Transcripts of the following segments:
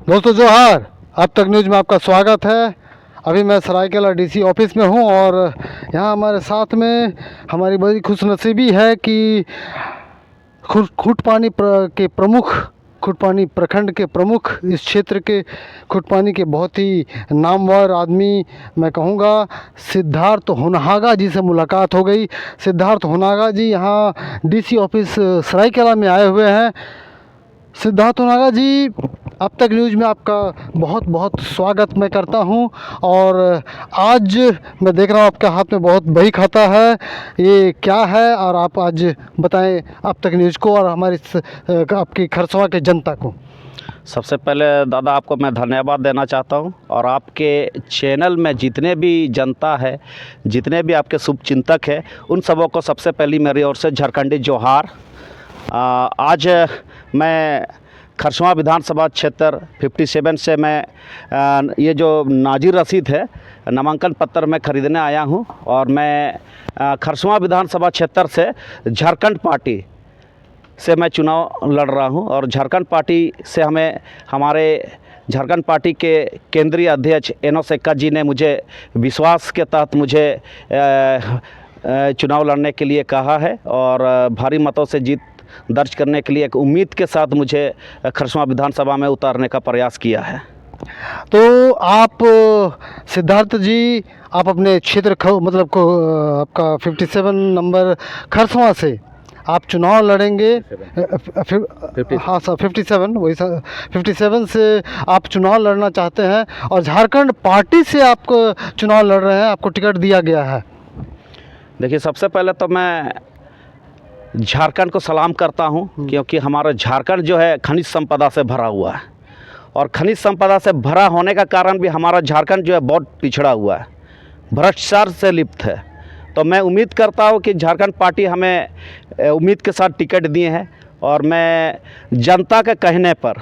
दोस्तों जोहार। अब तक न्यूज़ में आपका स्वागत है। अभी मैं सरायकेला डीसी ऑफिस में हूं और यहाँ हमारे साथ में हमारी बड़ी खुशनसीबी है कि खुटपानी प्रखंड के प्रमुख, इस क्षेत्र के खुटपानी के बहुत ही नामवर आदमी, मैं कहूँगा सिद्धार्थ होनहागा जी से मुलाकात हो गई। सिद्धार्थ होनहागा जी यहाँ डीसी ऑफिस सरायकेला में आए हुए हैं। सिद्धार्थ होनहागा जी, अब तक न्यूज़ में आपका बहुत बहुत स्वागत मैं करता हूं। और आज मैं देख रहा हूं आपके हाथ में बहुत बही खाता है, ये क्या है? और आप आज बताएं अब तक न्यूज़ को और हमारी आपकी खरसवा के जनता को। सबसे पहले दादा आपको मैं धन्यवाद देना चाहता हूं और आपके चैनल में जितने भी जनता है, जितने भी आपके शुभचिंतक हैं, उन सबों को सबसे पहली मेरी ओर से झारखंडी जोहार। आज मैं खरसवा विधानसभा क्षेत्र 57 से मैं ये जो नाजिर रसीद है, नामांकन पत्र मैं ख़रीदने आया हूं। और मैं खरसवा विधानसभा क्षेत्र से झारखंड पार्टी से मैं चुनाव लड़ रहा हूं। और झारखंड पार्टी से हमारे झारखंड पार्टी के केंद्रीय अध्यक्ष एनो सेक्का जी ने मुझे विश्वास के तहत मुझे चुनाव लड़ने के लिए कहा है और भारी मतों से जीत दर्ज करने के लिए एक उम्मीद के साथ मुझे खरसवा विधानसभा में उतारने का प्रयास किया है। तो आप सिद्धार्थ जी, आप अपने क्षेत्र आपका 57 नंबर खरसवा से आप चुनाव लड़ेंगे। हाँ सर, 57 वही सर, 57 से आप चुनाव लड़ना चाहते हैं और झारखंड पार्टी से आप चुनाव लड़ रहे हैं, आपको टिकट दिया गया है। देखिए, सबसे पहले तो मैं झारखंड को सलाम करता हूं, क्योंकि हमारा झारखंड जो है खनिज संपदा से भरा हुआ है। और खनिज संपदा से भरा होने का कारण भी हमारा झारखंड जो है बहुत पिछड़ा हुआ है, भ्रष्टाचार से लिप्त है। तो मैं उम्मीद करता हूं कि झारखंड पार्टी हमें उम्मीद के साथ टिकट दिए हैं और मैं जनता के कहने पर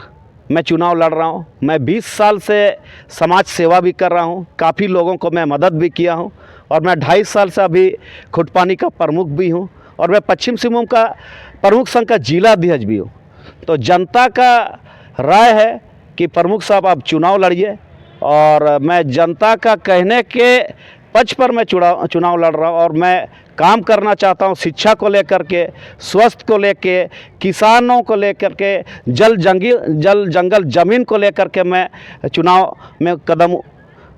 मैं चुनाव लड़ रहा हूं। मैं 20 साल से समाज सेवा भी कर रहा हूं, काफ़ी लोगों को मैं मदद भी किया हूं और मैं 2.5 साल से अभी खुटपानी का प्रमुख भी हूं और मैं पश्चिम सिंहभूम का प्रमुख संघ का जिला अध्यक्ष भी हूँ। तो जनता का राय है कि प्रमुख साहब आप चुनाव लड़िए और मैं जनता का कहने के पक्ष पर मैं चुनाव लड़ रहा हूँ। और मैं काम करना चाहता हूँ शिक्षा को लेकर के, स्वास्थ्य को लेकर, किसानों को लेकर के, जल जंगल ज़मीन को लेकर के मैं चुनाव में कदम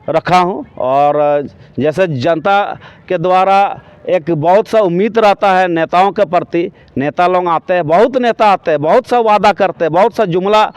रखा हूँ। और जैसे जनता के द्वारा एक बहुत सा उम्मीद रहता है नेताओं के प्रति, नेता लोग आते हैं, बहुत नेता आते हैं, बहुत सा वादा करते हैं, बहुत सा जुमला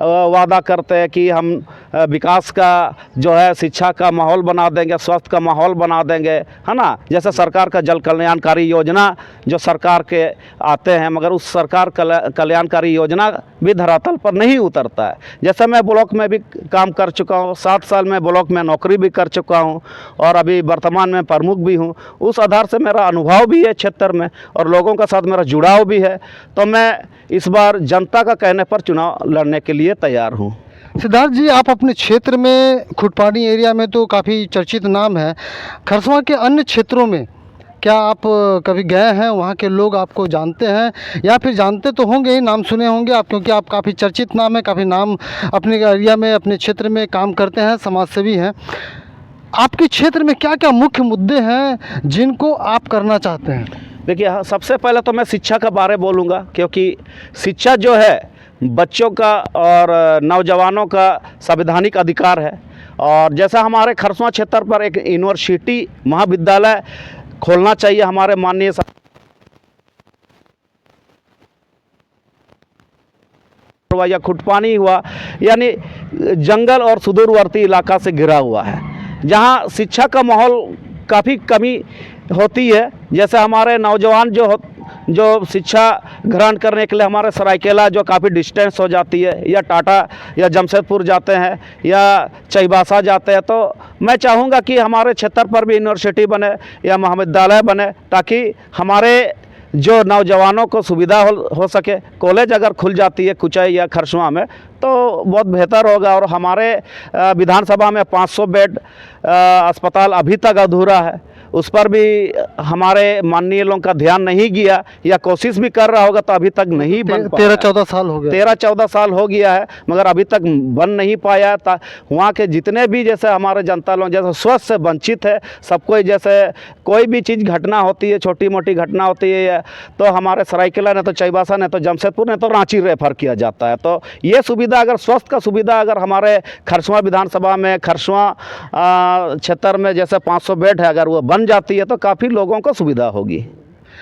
वादा करते हैं कि हम विकास का जो है शिक्षा का माहौल बना देंगे, स्वास्थ्य का माहौल बना देंगे, है ना। जैसे सरकार का जल कल्याणकारी योजना जो सरकार के आते हैं, मगर उस सरकार कल्याणकारी योजना भी धरातल पर नहीं उतरता है। जैसे मैं ब्लॉक में भी काम कर चुका हूँ, 7 साल में ब्लॉक में नौकरी भी कर चुका हूँ और अभी वर्तमान में प्रमुख भी हूँ। उस आधार से मेरा अनुभव भी है क्षेत्र में और लोगों के साथ मेरा जुड़ाव भी है। तो मैं इस बार जनता का कहने पर चुनाव लड़ने के लिए तैयार हूँ। सिद्धार्थ जी, आप अपने क्षेत्र में खुटपानी एरिया में तो काफ़ी चर्चित नाम है, खरसवा के अन्य क्षेत्रों में क्या आप कभी गए हैं? वहाँ के लोग आपको जानते हैं या फिर जानते तो होंगे ही, नाम सुने होंगे आप, क्योंकि आप काफ़ी चर्चित नाम है, काफ़ी नाम अपने एरिया में, अपने क्षेत्र में काम करते हैं, समाज सेवी हैं। आपके क्षेत्र में क्या क्या मुख्य मुद्दे हैं जिनको आप करना चाहते हैं? देखिए, सबसे पहले तो मैं शिक्षा का बारे बोलूँगा, क्योंकि शिक्षा जो है बच्चों का और नौजवानों का संवैधानिक अधिकार है। और जैसा हमारे खरसवा क्षेत्र पर एक यूनिवर्सिटी महाविद्यालय खोलना चाहिए हमारे माननीय या खुटपानी हुआ, यानी जंगल और सुदूरवर्ती इलाका से घिरा हुआ है, जहाँ शिक्षा का माहौल काफ़ी कमी होती है। जैसे हमारे नौजवान जो शिक्षा ग्रहण करने के लिए हमारे सरायकेला जो काफ़ी डिस्टेंस हो जाती है, या टाटा या जमशेदपुर जाते हैं या चाईबासा जाते हैं, तो मैं चाहूँगा कि हमारे क्षेत्र पर भी यूनिवर्सिटी बने या महाविद्यालय बने, ताकि हमारे जो नौजवानों को सुविधा हो सके। कॉलेज अगर खुल जाती है कुचाई या खरसवा में तो बहुत बेहतर होगा। और हमारे विधानसभा में 500 बेड अस्पताल अभी तक अधूरा है उस पर भी हमारे माननीय लोगों का ध्यान नहीं गया, या कोशिश भी कर रहा होगा तो अभी तक नहीं बन पाया। 13-14 साल हो गया। 13-14 साल हो गया है, मगर अभी तक बन नहीं पाया। वहाँ के जितने भी जैसे हमारे जनता लोग जैसे स्वास्थ्य से वंचित है, सबको जैसे कोई भी चीज़ घटना होती है, छोटी मोटी घटना होती है, तो हमारे सरायकेला ने तो चाईबासा ने तो जमशेदपुर ने तो रांची रेफर किया जाता है। तो ये सुविधा अगर स्वास्थ्य का सुविधा अगर हमारे खरसुआ विधानसभा में, खरसुआ क्षेत्र में जैसे 500 बेड है, अगर वो बन जाती है तो काफ़ी लोगों को सुविधा होगी।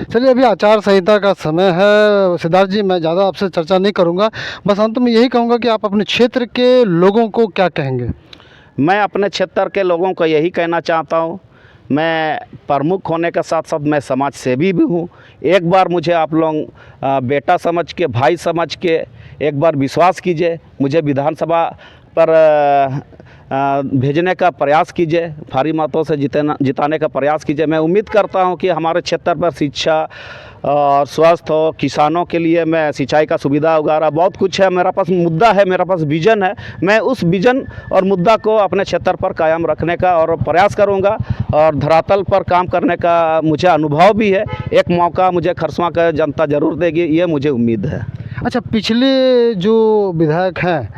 चलिए, अभी आचार संहिता का समय है सिद्धार्थ जी, मैं ज़्यादा आपसे चर्चा नहीं करूँगा, बस अंत में यही कहूँगा कि आप अपने क्षेत्र के लोगों को क्या कहेंगे? मैं अपने क्षेत्र के लोगों को यही कहना चाहता हूँ, मैं प्रमुख होने के साथ साथ मैं समाज सेवी भी हूँ। एक बार मुझे आप लोग बेटा समझ के, भाई समझ के एक बार विश्वास कीजिए, मुझे विधानसभा पर भेजने का प्रयास कीजिए, भारी मतों से जिताने का प्रयास कीजिए। मैं उम्मीद करता हूं कि हमारे क्षेत्र पर शिक्षा और स्वास्थ्य हो, किसानों के लिए मैं सिंचाई का सुविधा वगैरह बहुत कुछ है, मेरा पास मुद्दा है, मेरा पास विज़न है। मैं उस विज़न और मुद्दा को अपने क्षेत्र पर कायम रखने का और प्रयास करूंगा, और धरातल पर काम करने का मुझे अनुभव भी है। एक मौका मुझे खरसुआ का जनता ज़रूर देगी, ये मुझे उम्मीद है। अच्छा, पिछले जो विधायक हैं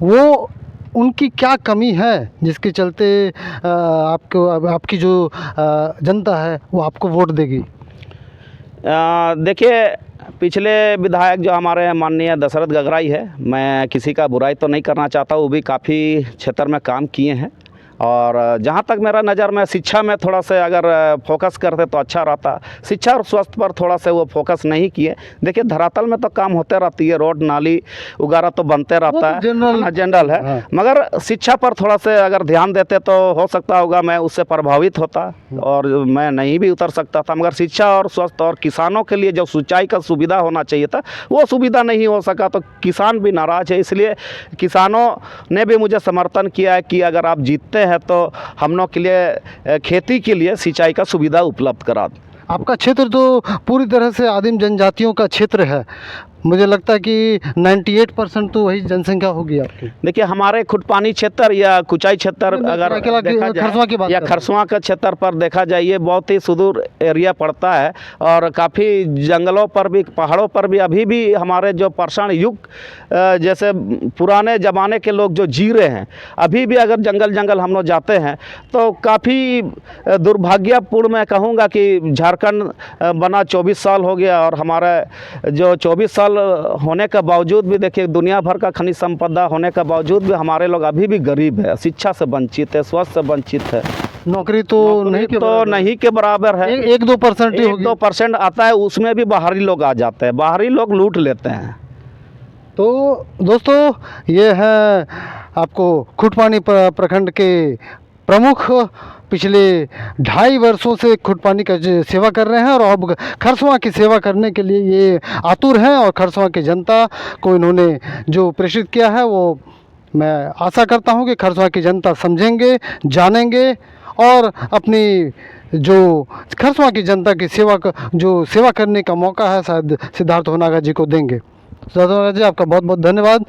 वो उनकी क्या कमी है जिसके चलते आपको आपकी जो जनता है वो आपको वोट देगी? देखिए, पिछले विधायक जो हमारे हैं माननीय दशरथ गगराई है, मैं किसी का बुराई तो नहीं करना चाहता, वो भी काफ़ी क्षेत्र में काम किए हैं। और जहाँ तक मेरा नज़र में शिक्षा में थोड़ा सा अगर फोकस करते तो अच्छा रहता। शिक्षा और स्वास्थ्य पर थोड़ा सा वो फोकस नहीं किए। देखिए, धरातल में तो काम होते रहती है, रोड नाली वगैरह तो बनते रहता है, जनरल है। हाँ। मगर शिक्षा पर थोड़ा सा अगर ध्यान देते तो हो सकता होगा मैं उससे प्रभावित होता और मैं नहीं भी उतर सकता था। मगर शिक्षा और स्वास्थ्य और किसानों के लिए जो सिंचाई का सुविधा होना चाहिए था, वो सुविधा नहीं हो सका, तो किसान भी नाराज़ है। इसलिए किसानों ने भी मुझे समर्थन किया है कि अगर आप जीतते है तो हम लोग के लिए खेती के लिए सिंचाई का सुविधा उपलब्ध करा दें। आपका क्षेत्र तो पूरी तरह से आदिम जनजातियों का क्षेत्र है, मुझे लगता है कि 98% तो वही जनसंख्या होगी आपकी। देखिए, हमारे खुटपानी क्षेत्र या कुचाई क्षेत्र अगर देखा खरसुआ की बात या खरसुआ का क्षेत्र पर देखा जाए, ये बहुत ही सुदूर एरिया पड़ता है, और काफ़ी जंगलों पर भी, पहाड़ों पर भी अभी भी हमारे जो पाषाण युग जैसे पुराने ज़माने के लोग जो जी रहे हैं, अभी भी अगर जंगल हम लोग जाते हैं तो काफ़ी दुर्भाग्यपूर्ण मैं कहूँगा कि झारखंड बना 24 साल हो गया, और हमारा जो 24 साल होने का बावजूद भी देखिए, दुनिया भर का खनिज संपदा होने का बावजूद भी हमारे लोग अभी भी गरीब है, शिक्षा से वंचित है, स्वास्थ्य से वंचित है, नौकरी तो नहीं के बराबर है। 1-2% ही होगी। 1-2% आता है, उसमें भी बाहरी लोग आ जाते हैं, बाहरी लोग लूट लेते हैं। तो दोस्तों, ये है आपको खुटपानी प्रखंड के प्रमुख, पिछले 2.5 वर्षों से खुटपानी का सेवा कर रहे हैं, और अब खरसुआ की सेवा करने के लिए ये आतुर हैं, और खरसुआ की जनता को इन्होंने जो प्रेषित किया है वो मैं आशा करता हूं कि खरसुआ की जनता समझेंगे, जानेंगे, और अपनी जो खरसुआ की जनता की जो सेवा करने का मौका है शायद सिद्धार्थ होनागा जी को देंगे। सिद्धार्थ होनागा जी, आपका बहुत बहुत धन्यवाद।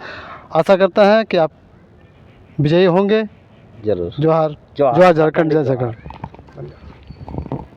आशा करता है कि आप विजयी होंगे। जरूर। जोहार, जोहार झारखंड, जय झारखंड।